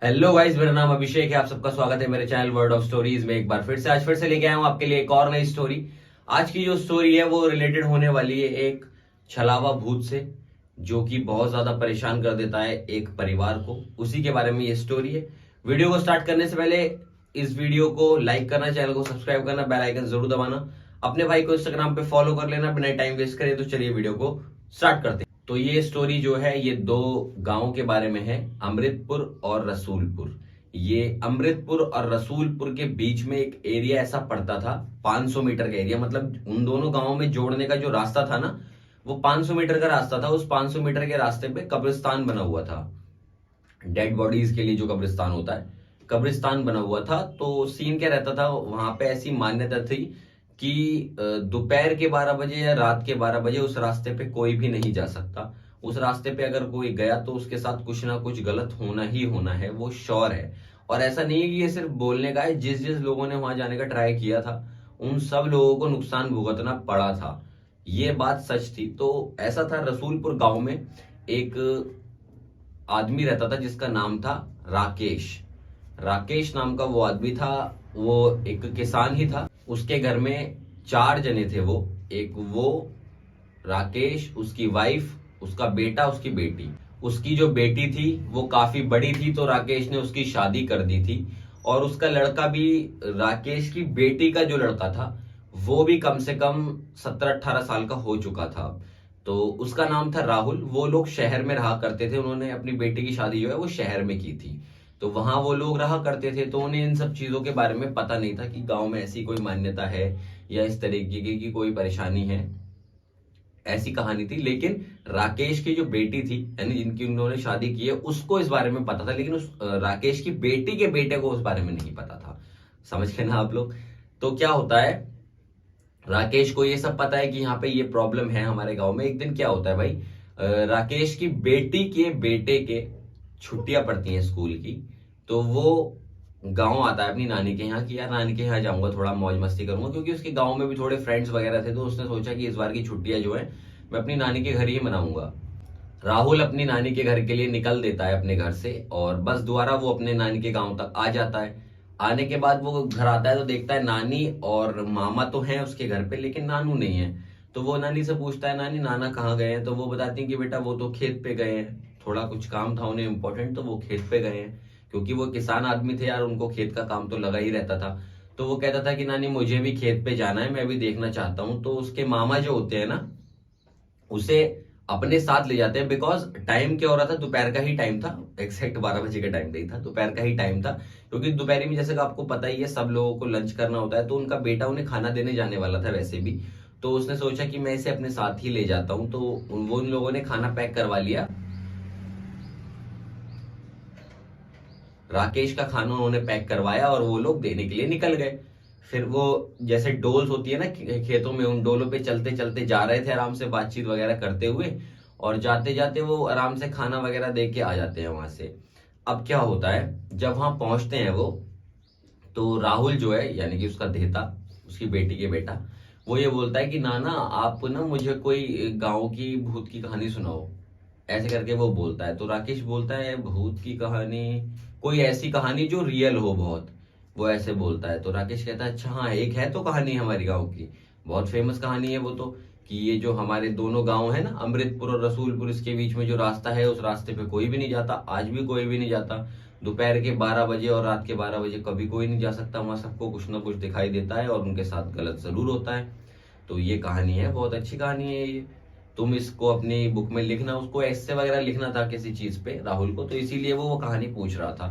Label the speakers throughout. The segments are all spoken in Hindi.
Speaker 1: हेलो गाइस, मेरा नाम अभिषेक है। आप सबका स्वागत है मेरे चैनल वर्ड ऑफ स्टोरीज में। एक बार फिर से लेके आया हूं आपके लिए एक और नई स्टोरी। आज की जो स्टोरी है वो रिलेटेड होने वाली है एक छलावा भूत से, जो कि बहुत ज्यादा परेशान कर देता है एक परिवार को। उसी के बारे में ये स्टोरी है। वीडियो को स्टार्ट करने से पहले इस वीडियो को लाइक करना, चैनल को सब्सक्राइब करना, बेल आइकन जरूर दबाना। अपने भाई को इंस्टाग्राम पे फॉलो कर लेना बिना टाइम वेस्ट करे। तो चलिए वीडियो को स्टार्ट करते हैं। तो ये स्टोरी जो है ये दो गांवों के बारे में है, अमृतपुर और रसूलपुर। ये अमृतपुर और रसूलपुर के बीच में एक एरिया ऐसा पड़ता था, 500 मीटर का एरिया। मतलब उन दोनों गांवों में जोड़ने का जो रास्ता था ना, वो 500 मीटर का रास्ता था। उस 500 मीटर के रास्ते पे कब्रिस्तान बना हुआ था। डेड बॉडीज के लिए जो कब्रिस्तान होता है, कब्रिस्तान बना हुआ था। तो सीन क्या रहता था वहां पे, ऐसी मान्यता थी कि दोपहर के 12 बजे या रात के 12 बजे उस रास्ते पे कोई भी नहीं जा सकता। उस रास्ते पे अगर कोई गया तो उसके साथ कुछ ना कुछ गलत होना ही होना है, वो श्योर है। और ऐसा नहीं है कि ये सिर्फ बोलने का है, जिस जिस लोगों ने वहां जाने का ट्राई किया था उन सब लोगों को नुकसान भुगतना पड़ा था। ये बात सच थी। तो ऐसा था, रसूलपुर गांव में एक आदमी रहता था जिसका नाम था राकेश। राकेश नाम का वो आदमी था। वो एक किसान ही था। उसके घर में 4 जने थे। वो एक वो राकेश, उसकी वाइफ, उसका बेटा, उसकी बेटी। उसकी जो बेटी थी वो काफी बड़ी थी, तो राकेश ने उसकी शादी कर दी थी। और उसका लड़का भी, राकेश की बेटी का जो लड़का था वो भी कम से कम 17-18 साल का हो चुका था। तो उसका नाम था राहुल। वो लोग शहर में रहा करते थे। उन्होंने अपनी बेटी की शादी जो है वो शहर में की थी। तो वहां वो लोग रहा करते थे, तो उन्हें इन सब चीजों के बारे में पता नहीं था कि गांव में ऐसी कोई मान्यता है या इस तरीके की कोई परेशानी है। ऐसी कहानी थी। लेकिन राकेश की जो बेटी थी, यानी जिनकी उन्होंने शादी की है, उसको इस बारे में पता था। लेकिन उस राकेश की बेटी के बेटे को उस बारे में नहीं पता था। समझ गए ना आप लोग। तो क्या होता है, राकेश को ये सब पता है कि यहाँ पे ये प्रॉब्लम है हमारे गांव में। एक दिन क्या होता है भाई, राकेश की बेटी के बेटे के छुट्टियां पड़ती हैं स्कूल की। तो वो गांव आता है अपनी नानी के यहाँ कि यार नानी के यहाँ जाऊंगा, थोड़ा मौज मस्ती करूंगा। क्योंकि उसके गांव में भी थोड़े फ्रेंड्स वगैरह थे, तो उसने सोचा कि इस बार की छुट्टियां जो है मैं अपनी नानी के घर ही मनाऊंगा। राहुल अपनी नानी के घर के लिए निकल देता है अपने घर से, और बस दोबारा वो अपने नानी के गांव तक आ जाता है। आने के बाद वो घर आता है तो देखता है नानी और मामा तो हैं उसके घर पे, लेकिन नानू नहीं है। तो वो नानी से पूछता है, नानी नाना कहाँ गए हैं? तो वो बताती है कि बेटा वो तो खेत पे गए हैं, थोड़ा कुछ काम था उन्हें इम्पोर्टेंट, तो वो खेत पे गए हैं। क्योंकि वो किसान आदमी थे यार, उनको खेत का काम तो लगा ही रहता था। तो वो कहता था कि नानी मुझे भी खेत पे जाना है, मैं भी देखना चाहता हूँ। तो उसके मामा जो होते हैं ना, उसे अपने साथ ले जाते हैं। बिकॉज टाइम क्या हो रहा था, दोपहर का ही टाइम था। एग्जैक्ट 12 बजे का टाइम नहीं था, दोपहर का ही टाइम था। क्योंकि दोपहर में, जैसे कि आपको पता ही है, सब लोगों को लंच करना होता है। तो उनका बेटा उन्हें खाना देने जाने वाला था वैसे भी। तो उसने सोचा कि मैं इसे अपने साथ ही ले जाता हूँ। तो वो उन लोगों ने खाना पैक करवा लिया। राकेश का खाना उन्होंने पैक करवाया और वो लोग देने के लिए निकल गए। फिर वो, जैसे डोल्स होती है ना खेतों में, उन डोलों पे चलते चलते जा रहे थे आराम से, बातचीत वगैरह करते हुए। और जाते जाते वो आराम से खाना वगैरह दे के आ जाते हैं वहां से। अब क्या होता है, जब वहां पहुंचते हैं वो, तो राहुल जो है, यानी कि उसका देहता, उसकी बेटी के बेटा, वो ये बोलता है कि नाना आप ना मुझे कोई गांव की भूत की कहानी सुनाओ, ऐसे करके वो बोलता है। तो राकेश बोलता है भूत की कहानी, कोई ऐसी कहानी जो रियल हो बहुत, वो ऐसे बोलता है। तो राकेश कहता है अच्छा हाँ, एक है तो कहानी हमारी गांव की, बहुत फेमस कहानी है वो तो, कि ये जो हमारे दोनों गांव है ना, अमृतपुर और रसूलपुर, इसके बीच में जो रास्ता है उस रास्ते पे कोई भी नहीं जाता, आज भी कोई भी नहीं जाता। दोपहर के 12 बजे और रात के 12 बजे कभी कोई नहीं जा सकता वहां। सबको कुछ ना कुछ दिखाई देता है और उनके साथ गलत जरूर होता है। तो ये कहानी है, बहुत अच्छी कहानी है ये। तुम इसको अपनी बुक में लिखना। उसको ऐसे वगैरह लिखना था किसी चीज पे राहुल को, तो इसीलिए वो कहानी पूछ रहा था।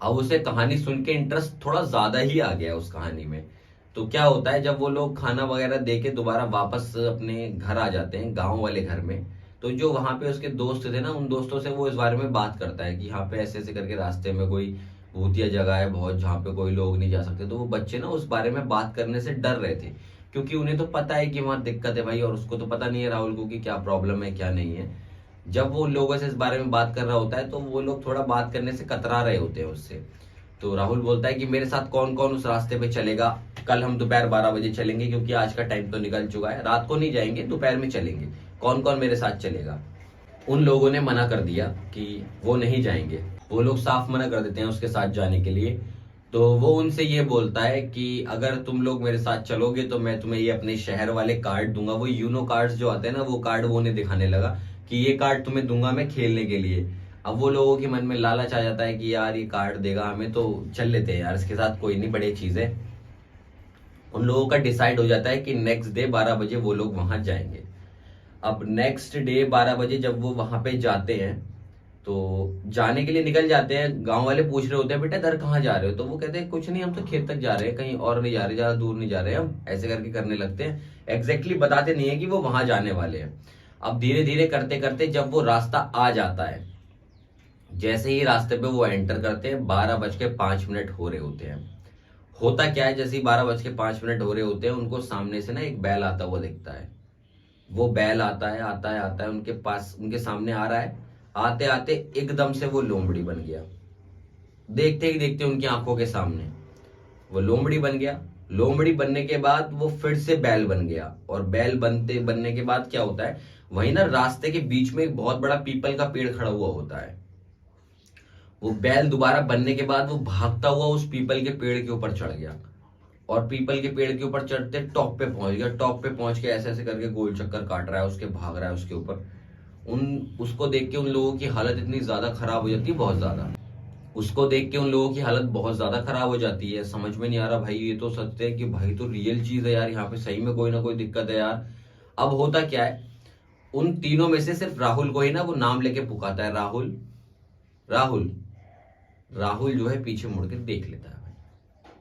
Speaker 1: अब उसे कहानी सुन के इंटरेस्ट थोड़ा ज्यादा ही आ गया उस कहानी में। तो क्या होता है, जब वो लोग खाना वगैरह दे के दोबारा वापस अपने घर आ जाते हैं, गांव वाले घर में, तो जो वहां पे उसके दोस्त थे ना, उन दोस्तों से वो इस बारे में बात करता है कि यहाँ पे ऐसे ऐसे करके रास्ते में कोई भूतिया जगह है बहुत, जहाँ पे कोई लोग नहीं जा सकते। तो वो बच्चे ना उस बारे में बात करने से डर रहे थे, क्योंकि उन्हें तो पता है कि वहां दिक्कत है भाई, और उसको तो पता नहीं है राहुल को कि क्या प्रॉब्लम है क्या नहीं है। जब वो लोगों से इस बारे में बात कर रहा होता है तो वो लोग थोड़ा बात करने से कतरा रहे होते हैं उससे। तो राहुल बोलता है कि मेरे साथ कौन कौन उस रास्ते पे चलेगा, कल हम दोपहर 12 बजे चलेंगे, क्योंकि आज का टाइम तो निकल चुका है, रात को नहीं जाएंगे, दोपहर में चलेंगे। कौन कौन मेरे साथ चलेगा? उन लोगों ने मना कर दिया कि वो नहीं जाएंगे। वो लोग साफ मना कर देते हैं उसके साथ जाने के लिए। तो वो उनसे ये बोलता है कि अगर तुम लोग मेरे साथ चलोगे तो मैं तुम्हें ये अपने शहर वाले कार्ड दूंगा। वो यूनो कार्ड्स जो आते हैं ना, वो कार्ड वो उन्हें दिखाने लगा कि ये कार्ड तुम्हें दूंगा मैं खेलने के लिए। अब वो लोगों के मन में लालच आ जाता है कि यार ये कार्ड देगा हमें तो चल लेते हैं यार, इसके साथ कोई नहीं, बड़ी चीज है। उन लोगों का डिसाइड हो जाता है कि नेक्स्ट डे 12 बजे वो लोग वहां जाएंगे। अब नेक्स्ट डे 12 बजे जब वो वहां पे जाते हैं तो जाने के लिए निकल जाते हैं। गांव वाले पूछ रहे होते हैं बेटा घर कहाँ जा रहे हो, तो वो कहते हैं कुछ नहीं, हम तो खेत तक जा रहे हैं, कहीं और नहीं जा रहे, ज्यादा दूर नहीं जा रहे, हम ऐसे करके करने लगते हैं। एग्जैक्टली बताते नहीं है कि वो वहां जाने वाले हैं। अब धीरे धीरे करते करते जब वो रास्ता आ जाता है, जैसे ही रास्ते पे वो एंटर करते हैं 12:05 हो रहे होते हैं। होता क्या है, जैसे ही 12:05 हो रहे होते हैं उनको सामने से ना एक बैल आता हुआ दिखता है। वो बैल आता है उनके पास, उनके सामने आ रहा है। आते आते एकदम से वो लोमड़ी बन गया। देखते ही देखते उनकी आंखों के सामने वो लोमड़ी बन गया। लोमड़ी बनने के बाद वो फिर से बैल बन गया, और बैल बनने के बाद क्या होता है, वहीं ना रास्ते के बीच में एक बहुत बड़ा पीपल का पेड़ खड़ा हुआ होता है। वो बैल दोबारा बनने के बाद वो भागता हुआ उस पीपल के पेड़ के ऊपर चढ़ गया, और पीपल के पेड़ के ऊपर चढ़ते टॉप पे पहुंच गया। टॉप पे पहुंच के ऐसे ऐसे करके गोल चक्कर काट रहा है, उसके भाग रहा है उसके ऊपर। उसको देख के उन लोगों की हालत इतनी ज्यादा खराब हो जाती है, बहुत ज्यादा। उसको देख के उन लोगों की हालत बहुत ज्यादा खराब हो जाती है। समझ में नहीं आ रहा भाई, ये तो सच है कि भाई तो रियल चीज है यार, यहाँ पे सही में कोई ना कोई दिक्कत है यार। अब होता क्या है, उन तीनों में से सिर्फ राहुल को ही ना वो नाम लेके पुकारता है, राहुल राहुल। राहुल जो है पीछे मुड़ के देख लेता है भाई।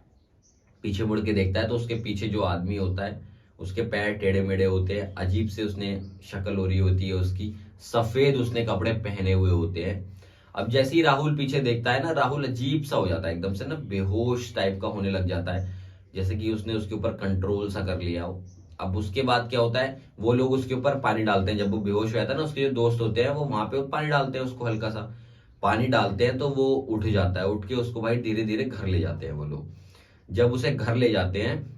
Speaker 1: पीछे मुड़ के देखता है तो उसके पीछे जो आदमी होता है उसके पैर टेढ़े मेढ़े होते हैं, अजीब से उसने शक्ल हो रही होती है उसकी, सफेद उसने कपड़े पहने हुए होते हैं। अब जैसे ही राहुल पीछे देखता है ना, राहुल अजीब सा हो जाता है, एकदम से ना बेहोश टाइप का होने लग जाता है, जैसे कि उसने उसके ऊपर कंट्रोल सा कर लिया हो। अब उसके बाद क्या होता है, वो लोग उसके ऊपर पानी डालते हैं। जब वो बेहोश हो जाता है ना, उसके जो दोस्त होते हैं वो वहां पे पानी डालते हैं, उसको हल्का सा पानी डालते हैं तो वो उठ जाता है। उठ के उसको भाई धीरे धीरे घर ले जाते हैं वो लोग। जब उसे घर ले जाते हैं,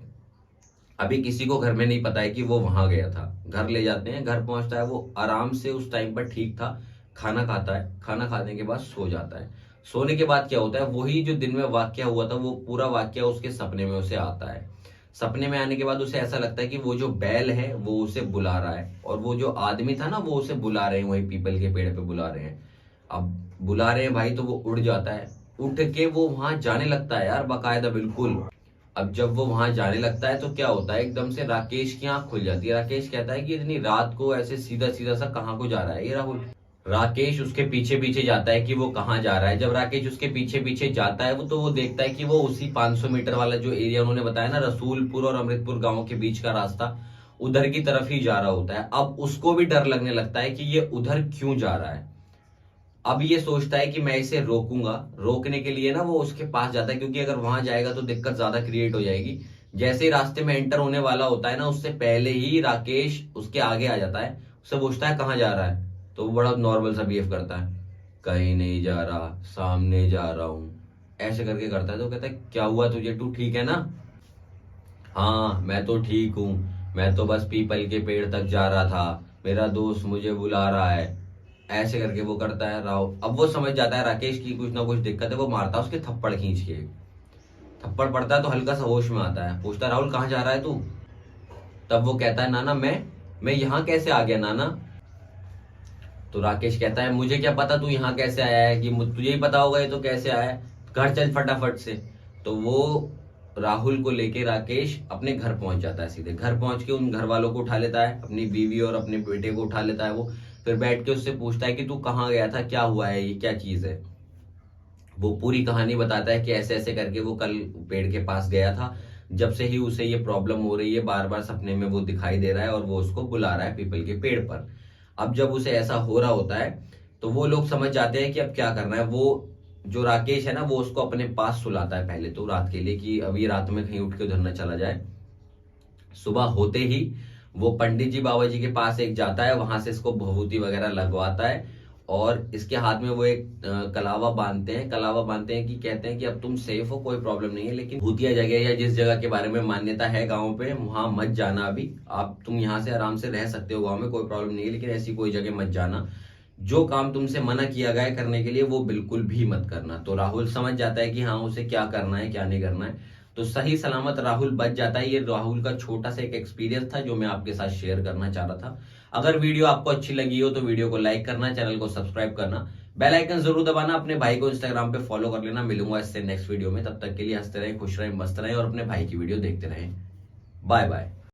Speaker 1: अभी किसी को घर में नहीं पता है कि वो वहां गया था। घर ले जाते हैं, घर पहुंचता है, वो आराम से उस टाइम पर ठीक था, खाना खाता है, खाना खाने के बाद सो जाता है। सोने के बाद क्या होता है, वही जो दिन में वाक्य हुआ था वो पूरा वाक्य उसके सपने में उसे आता है। सपने में आने के बाद उसे ऐसा लगता है कि वो जो बैल है वो उसे बुला रहा है, और वो जो आदमी था ना वो उसे बुला रहे हैं, वही पीपल के पेड़ पे बुला रहे हैं। अब बुला रहे हैं भाई तो वो उड़ जाता है। उठ के वो वहां जाने लगता है यार, बाकायदा बिल्कुल। अब जब वो वहां जाने लगता है तो क्या होता है, एकदम से राकेश की आंख खुल जाती है। राकेश कहता है कि इतनी रात को ऐसे सीधा सीधा सा कहाँ को जा रहा है ये राहुल। राकेश उसके पीछे पीछे जाता है कि वो कहाँ जा रहा है। जब राकेश उसके पीछे पीछे जाता है वो, तो वो देखता है कि वो उसी 500 मीटर वाला जो एरिया उन्होंने बताया ना, रसूलपुर और अमृतपुर गांव के बीच का रास्ता, उधर की तरफ ही जा रहा होता है। अब उसको भी डर लगने लगता है कि ये उधर क्यों जा रहा है। अब ये सोचता है कि मैं इसे रोकूंगा। रोकने के लिए ना वो उसके पास जाता है, क्योंकि अगर वहां जाएगा तो दिक्कत ज्यादा क्रिएट हो जाएगी। जैसे ही रास्ते में एंटर होने वाला होता है ना, उससे पहले ही राकेश उसके आगे आ जाता है। उससे पूछता है कहाँ जा रहा है, तो वो बड़ा नॉर्मल सा बिहेव करता है, कहीं नहीं जा रहा, सामने जा रहा हूं, ऐसे करके करता है। तो कहता है क्या हुआ तुझे, तू ठीक है ना। हाँ मैं तो ठीक हूँ, मैं तो बस पीपल के पेड़ तक जा रहा था, मेरा दोस्त मुझे बुला रहा है, ऐसे करके वो करता है राहुल। अब वो समझ जाता है राकेश की कुछ ना कुछ दिक्कत है, वो मारता है उसके थप्पड़ खींच के। थप्पड़ पड़ता है तो हल्का सा होश में आता है, पूछता है राहुल कहाँ जा रहा है तू। तब वो कहता है नाना मैं यहाँ कैसे आ गया नाना। तो राकेश कहता है मुझे क्या पता तू यहाँ कैसे आया है, कि तुझे ही पता होगा ये तो कैसे आया है, घर चल फटाफट से। तो वो राहुल को लेके राकेश अपने घर पहुंच जाता है। सीधे घर पहुंच के उन घर वालों को उठा लेता है, अपनी बीवी और अपने बेटे को उठा लेता है वो। फिर बैठ के उससे पूछता है कि तू कहाँ गया था, क्या हुआ है, ये क्या चीज है। वो पूरी कहानी बताता है कि ऐसे ऐसे करके वो कल पेड़ के पास गया था, जब से ही उसे ये प्रॉब्लम हो रही है, बार बार सपने में वो दिखाई दे रहा है और वो उसको बुला रहा है पीपल के पेड़ पर। अब जब उसे ऐसा हो रहा होता है तो वो लोग समझ जाते हैं कि अब क्या करना है। वो जो राकेश है ना वो उसको अपने पास सुलाता है पहले तो रात के लिए, कि अभी रात में कहीं उठ के उधर न चला जाए। सुबह होते ही वो पंडित जी बाबा जी के पास एक जाता है, वहां से इसको भभूति वगैरह लगवाता है, और इसके हाथ में वो एक कलावा बांधते हैं। कलावा बांधते हैं कि कहते हैं कि अब तुम सेफ हो, कोई प्रॉब्लम नहीं है, लेकिन भूतिया जगह या जिस जगह के बारे में मान्यता है गाँव पे, वहां मत जाना। अभी आप तुम यहाँ से आराम से रह सकते हो गाँव में, कोई प्रॉब्लम नहीं है, लेकिन ऐसी कोई जगह मत जाना, जो काम तुमसे मना किया गया है करने के लिए वो बिल्कुल भी मत करना। तो राहुल समझ जाता है कि हाँ उसे क्या करना है क्या नहीं करना है, तो सही सलामत राहुल बच जाता है। ये राहुल का छोटा सा एक एक्सपीरियंस था जो मैं आपके साथ शेयर करना चाह रहा था। अगर वीडियो आपको अच्छी लगी हो तो वीडियो को लाइक करना, चैनल को सब्सक्राइब करना, बेल आइकन जरूर दबाना, अपने भाई को इंस्टाग्राम पे फॉलो कर लेना। मिलूंगा इससे नेक्स्ट वीडियो में, तब तक के लिए हंसते रहें, खुश रहें, मस्त रहें और अपने भाई की वीडियो देखते रहें। Bye bye.